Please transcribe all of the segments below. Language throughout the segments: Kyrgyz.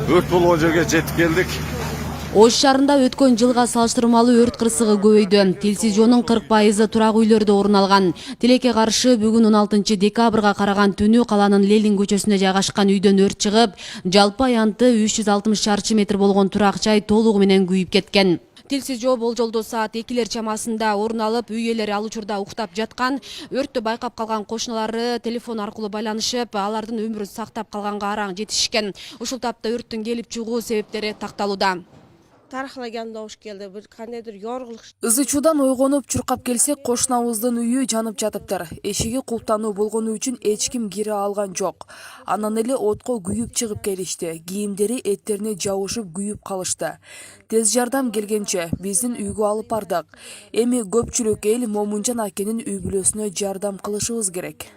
Өрт болгон жерге жетип келдик. Ош шаарында өткөн жылга салыштырмалуу өрт кырсыгы көбөйдү. Телсиз жоонун 40% турак үйлөрдө орун алган. Тилекке каршы бүгүн 16 декабрга караган түнү каланын Ленин көчөсүнө жайгашкан үйдөн өрт чыгып, жалпы аянты 360 шарчы метр болгон турак жай толугу менен күйүп кеткен. Телсиз жоо болжолдо саат 2 чамасында орун алып, үй ээлери ал учурда уктап жаткан. Өрттү байкап калган кошуналары телефон аркылуу байланышып, алардын өмүрүн сактап калганга араң жетишкен. Ушул тапта өрттүн келип чыгуу себептери такталууда. Тархалаган добуш келди, бир кандайдыр yorg'ulik. Ызы чуудан ойгонуп чуркап келсек, кошунабыздын үйү жанып жатыптыр. Эшиги кулптануу болгону үчүн эч ким кире алган жок. Анан эле отко күйүп чыгып келишти. Кийимдери эттерине жабышып күйүп калышты. Тез жардам келгенче биздин үйгө алып бардык. Эми көпчүлүк эл Момунжан акенин үй бүлөсүнө жардам кылышыбыз керек.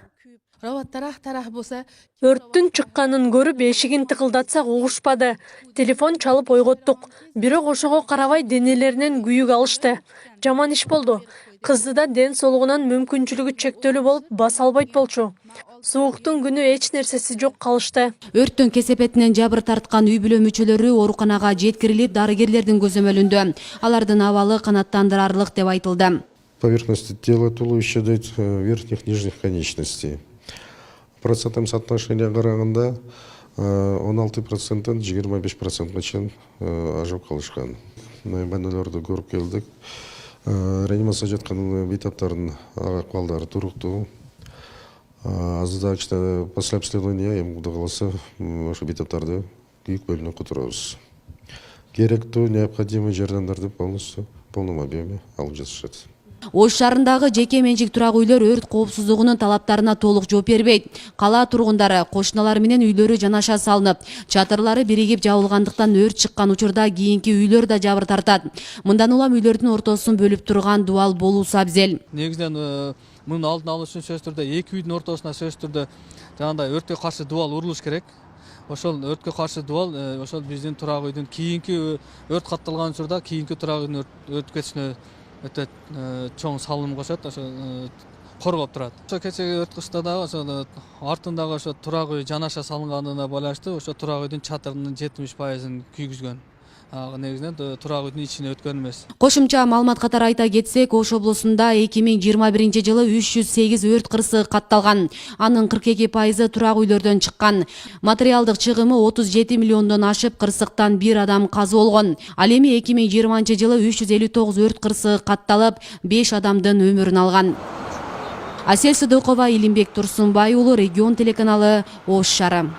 Тарах болса, Өрттүн чыкканын көрүп эшигин тыкылдатсак угушпады. Телефон чалып ойготтук. Бирок ошого карабай денелеринен күйүк алышты. Жаман иш болду. Кызды да ден соолугунан мүмкүнчүлүгү чектөлүү болуп баса албайт болчу. Сууктун күнү эч нерсеси жок калышты. Өрттүн кесепетинен жабыр тарткан үй бүлө мүчөлөрү ооруканага жеткирилип, дарыгерлердин көзөмөлүндө. Алардын абалы канааттандырарлык деп айтылды. Поверхности тела туловища дает верхних нижних конечностей. Процентном соотношении караганда 16%, 25% чейин ажып калышкан. Бәнөлөрдү көрүп келдик. Реанимация жаткан бейтаптардын акыбалдары туруктуу. Азырда кичине после обследования эми Кудай кааласа ошо бейтаптарды күйүк бөлүнүнө которобуз. Керектүү, необходимый жардамдарды полностью в полном объеме алып жатышат. Ош шаарындагы жеке менчик турак үйлөр өрт коопсуздугунун талаптарына толук жооп бербейт. Кала тургундары кошуналар менен үйлөрү жанаша салынып, чатырлары биригип жабылгандыктан өрт чыккан учурда кийинки үйлөр да жабыр тартат. Мындан улам үйлөрдүн ортосун бөлүп турган дубал болуусу абзел. негизинен мунун алдын алуу үчүн сөзсүз түрдө эки үйдүн ортосуна сөзсүз түрдө жанагындай өрткө каршы дубал урулуш керек. Ошол өрткө каршы дубал ошол биздин турак үйдүн кийинки өрт катталган учурда кийинки турак үйдүн өрт кетишине өтө чоң салым кошот, ошо коргоп турат. Ошо кечеги өрт кышта дагы ошо артындагы ошо турак үй жанаша салынганына байланыштуу ошо турак үйдүн чатырынын 70%-ын күйгүзгөн. Негизинен турак үйдүн ичине өткөн эмес. Кошумча маалымат катары айта кетсек, Ош облусунда 2021 жылы 308 өрт кырсыгы катталган. Анын 42% турак үйлөрдөн чыккан. Материалдык чыгымы 37 миллиондон ашып, кырсыктан бир адам каза болгон. Ал эми 2020 жылы 359 өрт кырсыгы катталып, 5 адамдын өмүрүн алган. Асель Сыдыкова, Илимбек Турсунбай уулу, Регион телеканалы, Ош шаары.